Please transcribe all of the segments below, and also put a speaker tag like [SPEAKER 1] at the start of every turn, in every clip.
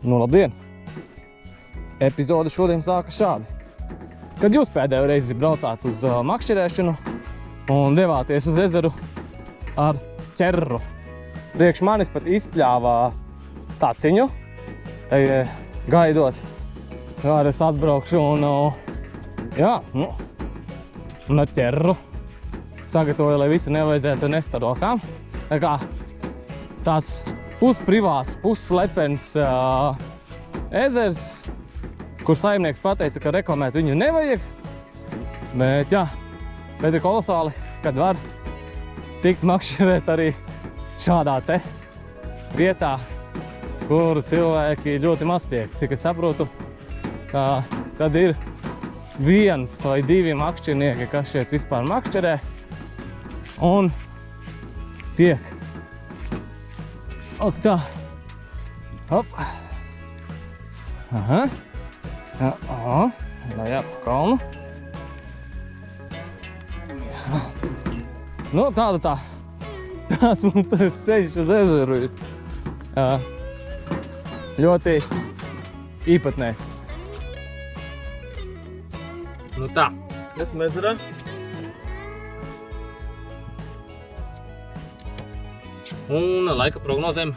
[SPEAKER 1] Nu, labdien! Epizode šodien sāka šādi. Kad jūs pēdējo reizi braucāt uz makšķerēšanu un devāties uz ezeru ar ķerru, priekš manis pat izpļāvā taciņu, gaidot, kā es atbraukšu un, un ar ķerru sagatavoju, lai visu nevajadzētu nest ar rokām. Tā kā tāds pusprivāts, pusslepens ezers, kur saimnieks pateica, ka reklamēt viņu nevajag. Bet ir kolosāli, kad var tikt makšķerēt arī šādā te vietā, kur cilvēki ļoti maz tiek. Cik es saprotu, tad ir viens vai divi makšķernieki, kas šeit vispār makšķerē un tiek. Ok, tā. Hop. Aha. Lejā pa kalnu. Nu, tāds mums tas ceļš uz ezeru ir. Ļoti īpatnējs. Nu tā, esmu ezerā. Un laika prognozēm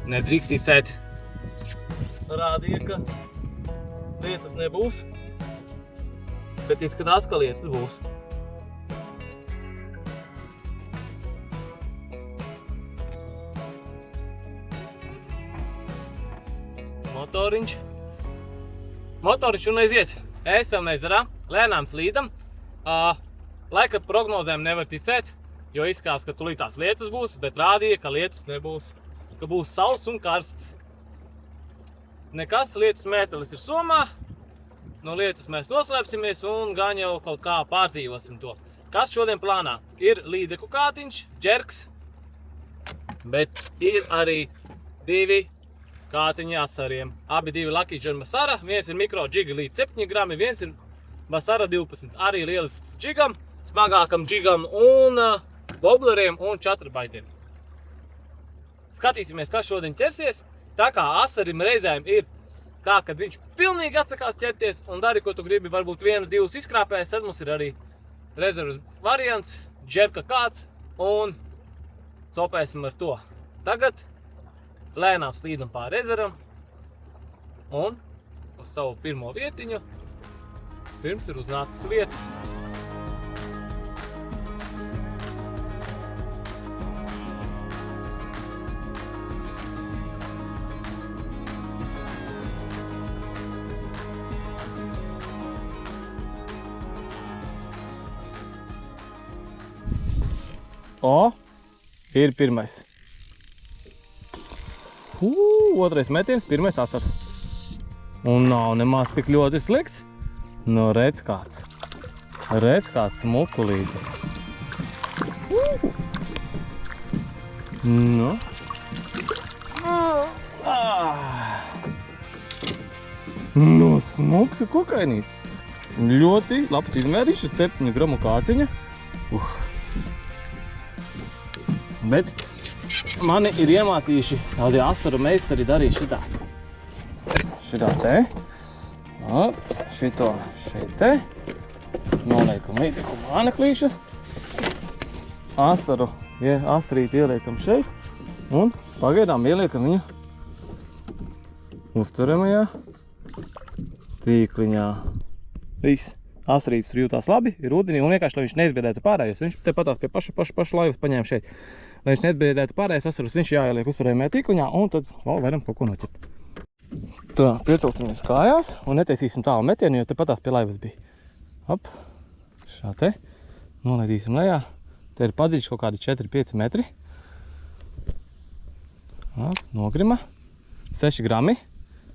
[SPEAKER 1] nedrīkst ticēt. Rādīja, ka lietas nebūs, bet izskatās, ka lietas būs. Motoriņš un aiziet. Esam ezerā, lēnām slīdam. Laika prognozēm nevar ticēt, jo izskatās, ka tulītās lietas būs, bet rādīja, ka lietas nebūs, ka būs sauss un karsts. Nekas, lietus mētelis ir somā, no lietus mēs noslēpsimies un gan jau kaut kā pārdzīvosim to. Kas šodien plānā? Ir līdeku kātiņš, džerks, bet ir arī divi kātiņi asariem. Abi divi Lucky John Basara, viens ir mikro džiga līdz 7 grami, viens ir Basara 12. Arī lielisks džigam, smagākam džigam un bobleriem un 4 baitiem. Skatīsimies, kas šodien ķersies. Tā kā asarim reizēm ir tā, ka viņš pilnīgi atsakās ķerties un dari, ko tu gribi, varbūt 1-2 izkrāpēs, tad mums ir arī rezervas variants, džerka kāds un copēsim ar to. Tagad lēnām slīdam pāri ezeram un uz savu pirmo vietiņu pirms ir uznācis vietas. Ir pirmais. Otrais metiens, pirmais asars. Un nav nemaz tik ļoti slikts. Nu, redz kāds. Redz kāds smukulītis. Nu. Nu, smuks kukainītis. Ļoti labs izmērīšs, 7 gramu kātiņa. Bet mani ir iemācījuši tādi asaru meistari darīt šitā. Šitā te. Šito šeit te. Noliekam līdzi māneklīšas. Asarīti ieliekam šeit. Un pagaidām ieliekam viņu uztveramajā tīkliņā. Viss. Asarītis tur jūtās labi, ir ūdenī un vienkārši, lai viņš neizbiedētu pārējos. Viņš te patās pie pašu laivas paņēma šeit. Lai viņš neizbiedētu pārējos asarus, viņš jāieliek uztveramajā tīkliņā un tad vēl varam kaut ko noķert. Tā, piecelsimies kājās un netaisīsim tālu metienu, jo te patās pie laivas bija. Hop, šā te. Nolaidīsim lejā. Te ir padziļš kaut kādi 4-5 metri. Hop, nogrima. 6 grami.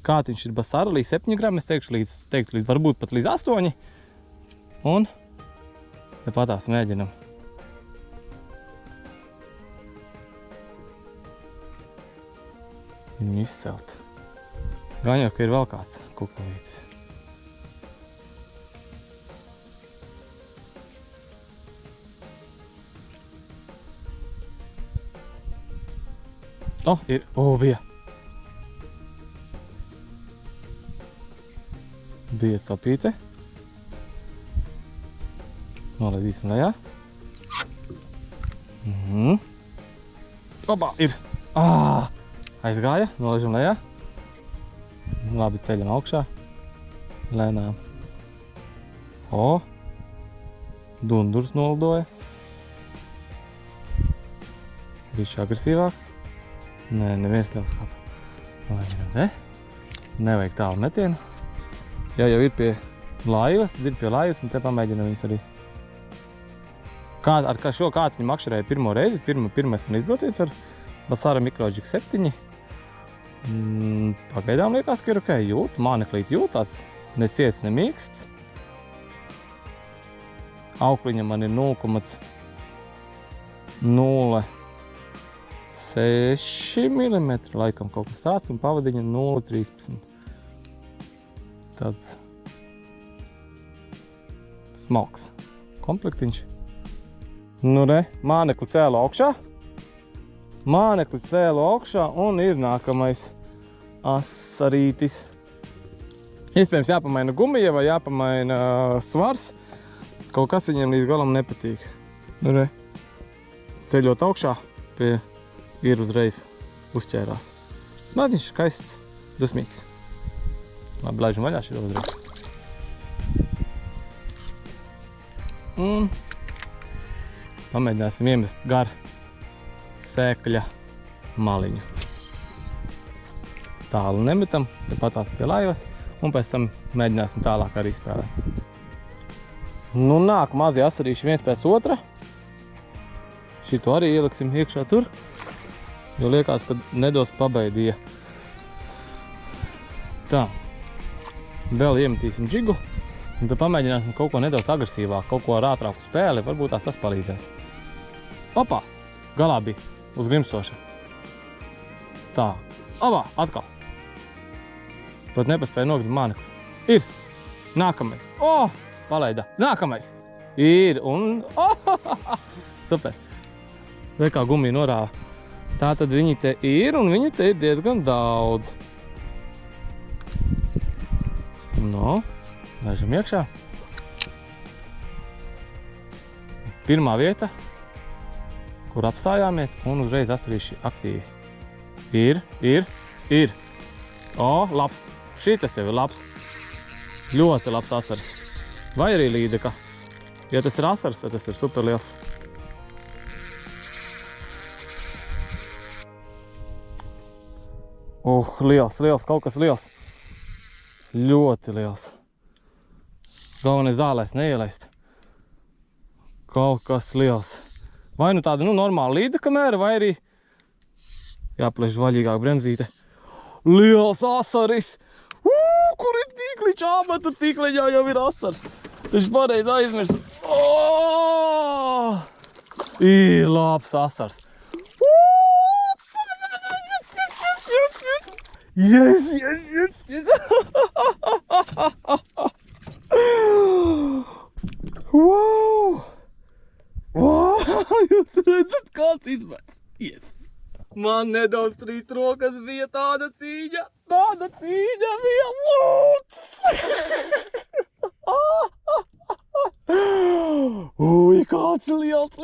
[SPEAKER 1] Kātiņš ir Basara līdz 7 grami. Es teiktu varbūt pat līdz 8. Un te patās mēģinam. Viņu izcelt. Gan jau, ka ir vēl kāds kukulītis. Ir, bija. Riet sapīte. Nolaidīsim lejā. Opā, ir! Aizgāja, nolaižam lejā. Labi, ceļam augšā. Lēnām. Dundurs nolidoja. Bišķi agresīvāk. Nē, neviens ļaus kāp. Nolaidinām te. Nevajag tālu metienu. Ja jau ir pie laivas, tad ir pie laivas un te pamēģinam viņus arī. Ar šo kātiņu makšķerēju pirmo reizi. Pirmais man izbraucies ar Basara Microgic 7. Pagaidām liekas, ka ir ok. Jūt, māneklīt jūtās. Ne ciets, ne mīksts. Aukliņa man ir 0,06 mm, laikam kaut kas tāds, un pavadiņa 0,13. Tāds smalks komplektiņš. Nu re, mānekli cēlu augšā. Mānekli cēlu augšā un ir nākamais asarītis. Iespējams jāpamaina gumija vai jāpamaina svars. Kaut kas viņiem līdz galam nepatīk. Nu re, ceļot augšā ir uzreiz uzķērās. Viņš skaists, dusmīgs. Labi, laižam vaļā šī uzreiz. Un pamēģināsim iemest gar sēkļa maliņu. Tālu nemetam, patās pie laivas, un pēc tam mēģināsim tālāk arī spēlēt. Nu, nāk mazie asarīši viens pēc otra. Šito arī ieliksim iekšā tur, jo liekas, ka nedos pabeidīja. Tā, vēl iemetīsim džigu, un tad pamēģināsim kaut ko nedaudz agresīvāk, kaut ko ar ātrāku spēli, varbūt tas palīdzēs. Opā, galā bija uz grimstoša. Tā, opā, atkal. Pat nepaspēja nogrimt māneklis. Ir, nākamais. Palaida, nākamais. Ir, un super. Vai kā gumija norāva. Tā tad viņi te ir, un viņi te ir diezgan daudz. No, laižam iekšā. Pirmā vieta, kur apstājāmies, un uzreiz asarīši aktīvi. Ir. Labs. Šitas jau ir labs. Ļoti labs asaris. Vai arī līdeka. Ja tas ir asars, tad tas ir super liels. Liels, kaut kas liels. Ļoti liels. Galvenais zālēs neielaist. Kaut kas liels. Vai nu tāda, normāla līdeka mēra, vai arī jāplēš vaļīgāk bremzīte. Liels asaris! Kur ir tīkliņš? Āmata tīkliņā jau ir asars. Taču pareizi aizmirst. Ir labs asars. Yes. Wow. Jūs redzat, kāds izmērs? Yes. Man nedaudz trīt rokas bija tāda cīņa. Bija lūts. Ui, kāds liels.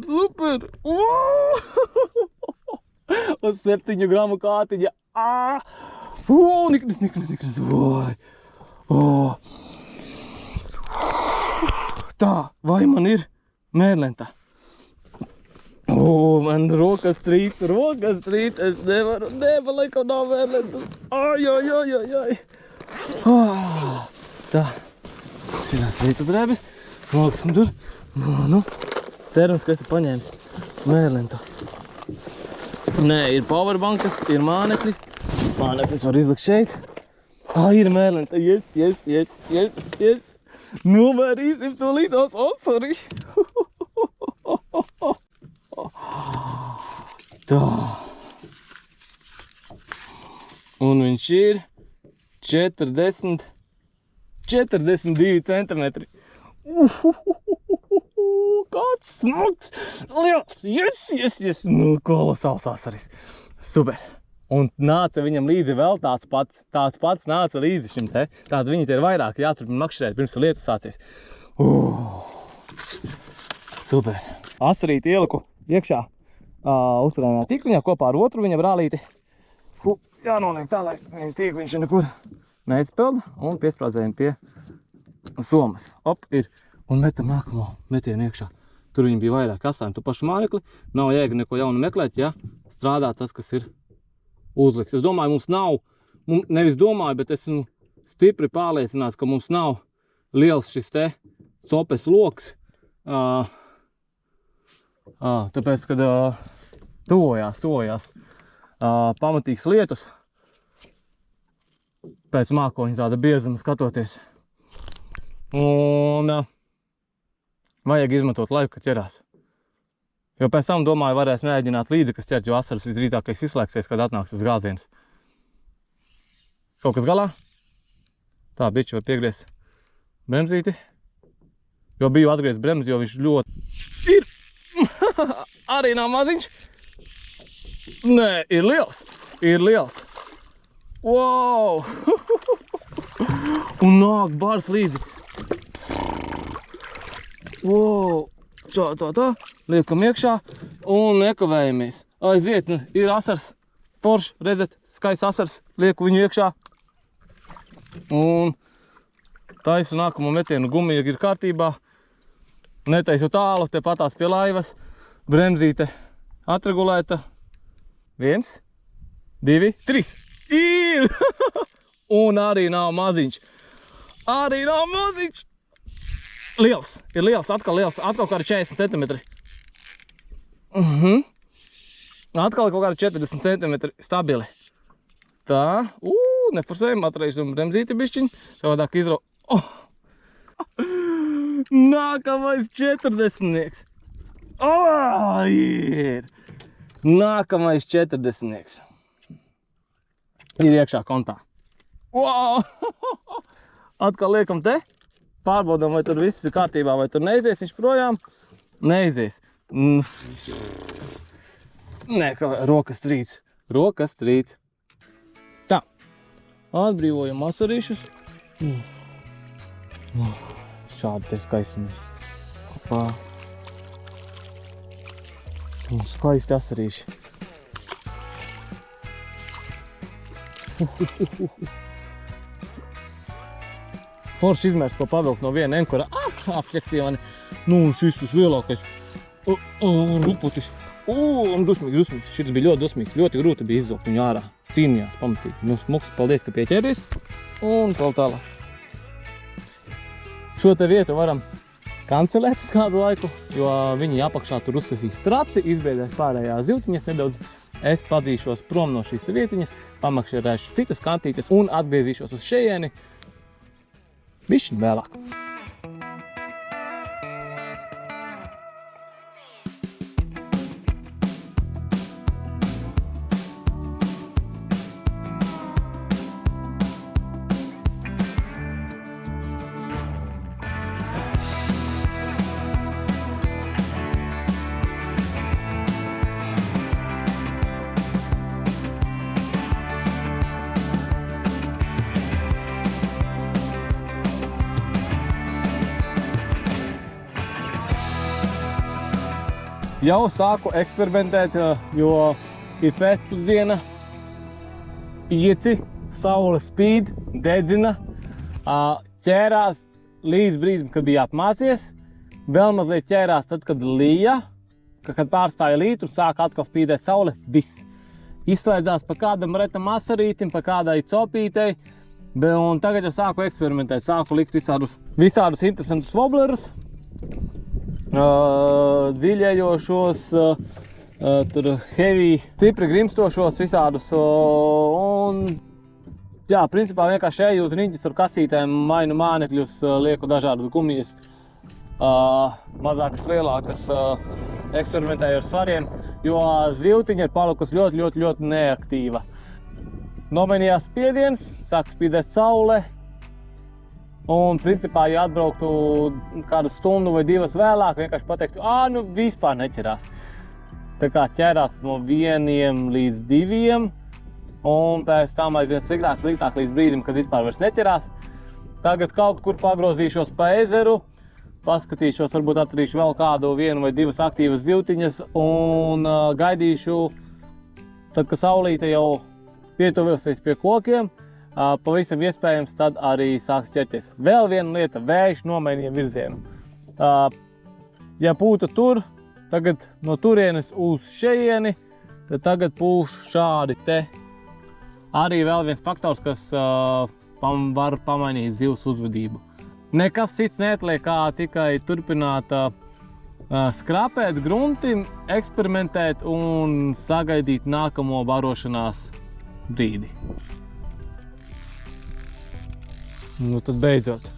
[SPEAKER 1] Super. Uz 7 gramu kātiņa. Niknis. Tā, vai man ir mērlenta? Man rokas trīt, es nevaru, laikam nav mērlentas. Ai. Tā, šinās rītas drēbes, noliksim tur. Nu, cerams, ka esmu paņēmis mērlentu. Nē, ir powerbankas, ir mānekļi. Mānekļus var izlikt šeit. Ir mērlenta, yes. Nomērīsim to līdās asariši. Tā. Un viņš ir 42 centimetri. Kāds smags! Liels! Yes! Nu, kolosāls asaris. Super! Un nāca viņam līdzi vēl tāds pats nāca līdzi šim te. Tātad viņi te ir vairāk jāturpina makšķerēt, pirms lietus sācies. Super. Asarīti ieliku iekšā uzturējumā tīkliņā kopā ar otru viņa brālīti. Jānoliek tā, lai viņa tīkliņš nekur neizpelda un piesprādzējam pie somas. Op, ir. Un metam nākamo metienu iekšā. Tur viņi bija vairāk atstājumi tu pašu mānekli. Nav jēga neko jaunu meklēt, ja strādā tas, kas ir uzliks. Es domāju, mums nav, nevis domāju, bet esmu stipri pārliecināts, ka mums nav liels šis te copes loks. Tāpēc, kad tuvojās pamatīgs lietus, pēc mākoņa tāda biezuma skatoties. Un vajag izmantot laiku, kad ķerās. Jo pēc tam, domāju, varēs mēģināt līdzi, kas ķert, jo asaras visdrītākais izslēgsies, kad atnāks tas gāziens. Kaut kas galā? Tā, bišķi var piegriezt bremzīti. Jo biju atgriezt bremzi, jo viņš ļoti ir. Arī nav maziņš. Nē, ir liels. Ir liels. Wow! Un nāk bars līdzi. Wow! Tā. Liekam iekšā un nekavējamies. Aiziet, ir asars. Forši, redzat, skaists asars. Lieku viņu iekšā. Un taisu nākamo metienu gumija ir kārtībā. Netaisu tālu, te patās pie laivas. Bremzīte atregulēta. 1, 2, 3. Ir! Un arī nav maziņš. Liels, ir liels, atkal kādi 40 centimetri. Atkal kaut kādi 40 centimetri stabili. Tā, neforsējam, atreižam bremzīti bišķiņ, savādāk Nākamais 40-nieks. Ir! Nākamais 40-nieks. Ir iekšā kontā. Wow! Atkal liekam te. Pārbaudām, vai tur viss ir kārtībā, vai tur neizies viņš projām. Neizies. Nē, rokas trīc. Tā. Atbrīvojam asarīšus. Šādi te skaistumi. Kopā. Skaisti asarīši. Forši izmērs, ko pavilkt no viena enkura. Apļaksījāni. Šis tas lielākais. Ruputis. Un dusmīgs. Šis bija ļoti dusmīgs. Ļoti grūti bija izvilkt viņu ārā. Cīnījās pamatīgi. Muks, paldies, ka pieķēries. Un vēl tālāk. Šo te vietu varam kancelēt uz kādu laiku, jo viņi apakšā tur uzsasīs traci, izbiedēs pārējās zivtiņas nedaudz. Es padīšos prom no šīs te vietiņas, pamakšķerēšu citas kantītes un atgriezīšos uz šejieni. Bišķiņ vēlāk. Jau sāku eksperimentēt, jo ir pēcpusdiena, 5, saule spīd, dedzina, ķērās līdz brīdim, kad bija apmācies, vēl mazliet ķērās tad, kad lija, kad pārstāja līt un sāka atkal spīdēt saule, viss. Izslēdzās pa kādam retam asarītim, pa kādai copītei, un tagad jau sāku eksperimentēt, sāku likt visādus interesantus woblerus, dziļējošos, tur heavy, cipri grimstošos visādus, un jā, principā vienkārši eju uz riņķis ar kasītēm, mainu mānekļus, lieku dažādas gumijas, mazākas, lielākas, eksperimentēju ar svariem, jo zivtiņa ir palikusi ļoti neaktīva. Nomainījās spiediens, sāk spīdēt saule, un principā, ja atbrauktu kādu stundu vai 2 vēlāk, vienkārši pateiktu, vispār neķerās. Tā kā ķerās no 1 līdz 2, un pēc tam aizvien sliktāk līdz brīdim, kad vispār vairs neķerās. Tagad kaut kur pagrozīšos pa ezeru, paskatīšos, varbūt atradīšu vēl kādu vienu vai divas aktīvas zivtiņas un gaidīšu, tad, kad saulīte jau pietuvosies pie kokiem, pavisam iespējams, tad arī sāks ķerties. Vēl viena lieta, vējš nomainīja virzienu. Ja pūta tur, tagad no turienes uz šejieni, tad tagad pūš šādi te. Arī vēl viens faktors, kas var pamainīt zivs uzvedību. Nekas cits neatliek, kā tikai turpināt skrapēt grunti, eksperimentēt un sagaidīt nākamo barošanās brīdi. Nu tad beidzot,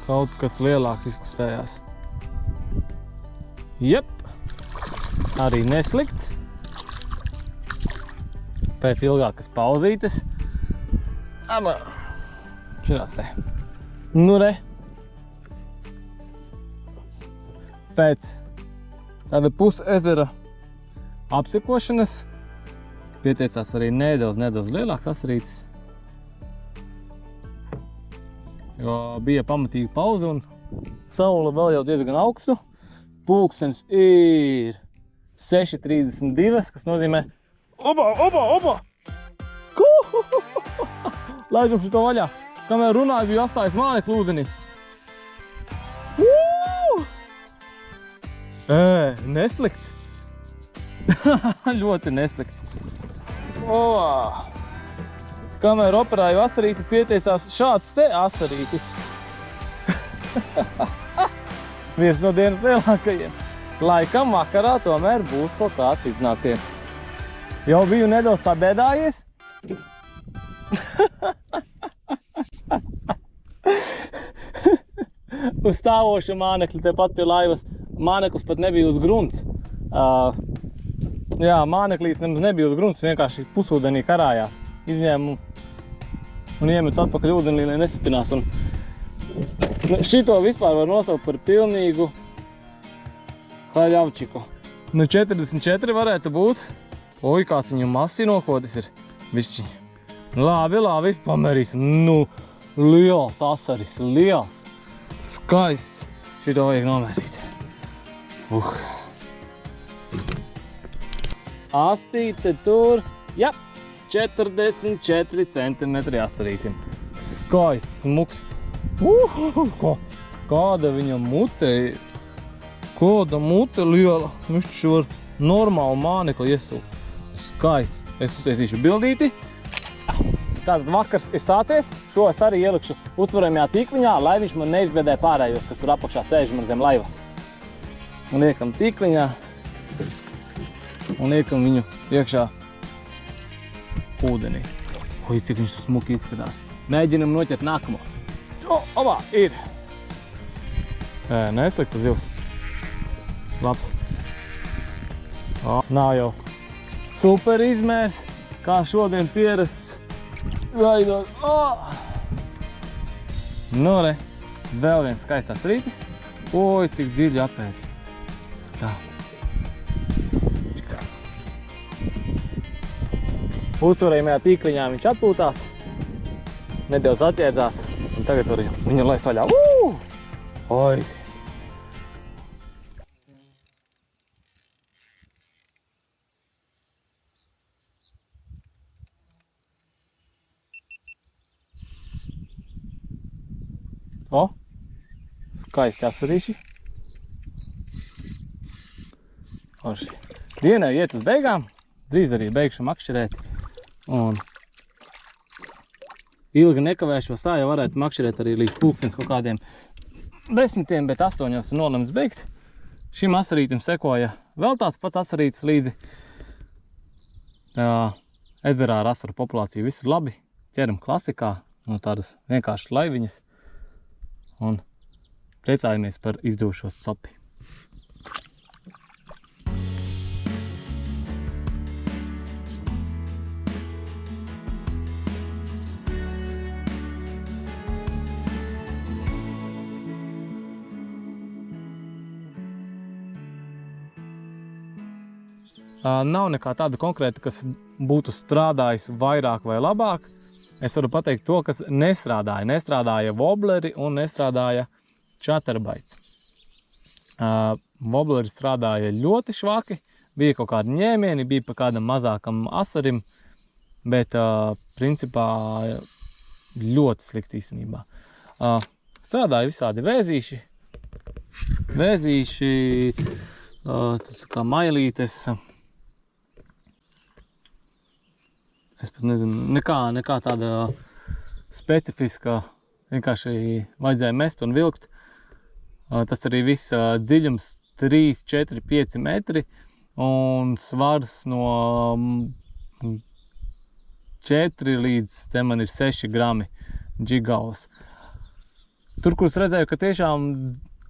[SPEAKER 1] kaut kas lielāks izkustējās. Jep, arī neslikts. Pēc ilgākas pauzītes. Šitās te. Nu re. Pēc tāda pusezera apsekošanas pieteicās arī nedaudz lielāks asarītis. Jo bija pamatīga pauze un saule vēl jau diezgan augstu. Pulkstenis ir 6:32, kas nozīmē Oba! Laižam šito vaļā. Kamēr runāju, biju atstājis mānekli ūdenī. Neslikts. Ļoti neslikts. Kamēr operēju asarīti, pieteicās šāds te asarītis. Viens no dienas lielākajiem. Laikam vakarā tomēr būs kaut kāds iznāciens. Jau biju nedaudz sabēdājies. Uz stāvoša mānekļa tepat pie laivas. Māneklis pat nebija uz grunts. Jā, māneklīts nemaz nebija uz grunts, vienkārši pusūdenī karājās. Izņēmu un iemetu atpakaļ ūdenī, lai nesipinās. Un šito vispār var nosaukt par pilnīgu haļavčiku. Nu 44 varētu būt. Oi, kāds viņu masi nokotis ir. Višķi. Labi, pamērīsim. Nu, liels asaris, liels. Skaists. Šito vajag nomērīt. Astīte tur. Jā, 44 centimetri asarītim. Skaists, smuks. Kāda viņa mute ir. Kāda mute liela. Viņš taču var normālu mānekli iesūt. Skaists. Es uztaisīšu bildīti. Tātad vakars ir sācies. Šo es arī ielikšu uztveramajā tīkliņā, lai viņš man neizbiedē pārējos, kas tur apakšā sēž man zem laivas. Un liekam tīkliņā. Un liekam viņu iekšā ūdenī. Oi, cik viņš tur smuki izskatās. Mēģinam noķert nākamo. Obā, ir. Neslikta zivs. Labs. Nav jau super izmērs, kā šodien pierasts gaidot. Nu re, vēl viens skaistās rītis. Oi, cik dziļi apēdis. Tā. Uzvarējumajā tīkliņā viņš atpūtās, nedaudz atjēdzās, un tagad var viņu laist vaļā. Oi! Skaisti asarīši. Dienai iet uz beigām, drīz arī beigšu makšķerēt. Un ilgi nekavēšos, tā jau varētu makšķerēt arī līdz pulkstenis kaut kādiem 10, bet 8 ir nolemts beigt. Šim asarītim sekoja vēl tāds pats asarītis līdzi. Ezerā ar asaru populāciju viss ir labi. Ķeram klasikā, no tādas vienkāršas laiviņas. Un priecājamies par izdevušos sopi. Nav nekā tāda konkrēta, kas būtu strādājis vairāk vai labāk. Es varu pateikt to, kas nestrādāja. Nestrādāja wobleri un nestrādāja chatterbaits. Wobleri strādāja ļoti švaki, bija kaut kādi ņēmieni, bija pa kādam mazākam asarim, bet principā ļoti slikti īstenībā. Strādāja visādi vēzīši, tas kā mailītes. Es pat nezinu, nekā tāda specifiska, vienkārši vajadzēja mest un vilkt. Tas arī viss dziļums 3, 4, 5 metri un svars no 4 līdz te man ir 6 grami džigaulas. Tur, kur es redzēju, ka tiešām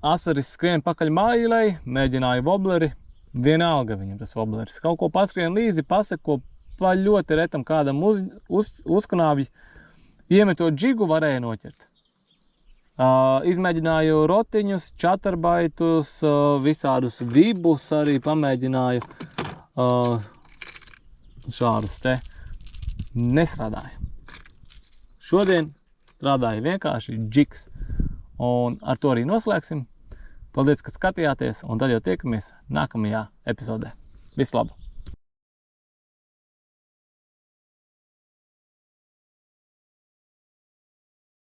[SPEAKER 1] asaris skrien pakaļ mājīlei, mēģināja wobleri, vienalga viņam tas wobleris. Kaut ko paskrien līdzi, paseko pa ļoti retam kādam uzknābji, iemetot džigu varēja noķert. Izmēģināju rotiņus, chatterbaitus, visādus vibus arī pamēģināju. Šādus te nestrādāja. Šodien strādāja vienkārši džigs. Un ar to arī noslēgsim. Paldies, ka skatījāties, un tad jau tiekamies nākamajā epizodē. Visu labu!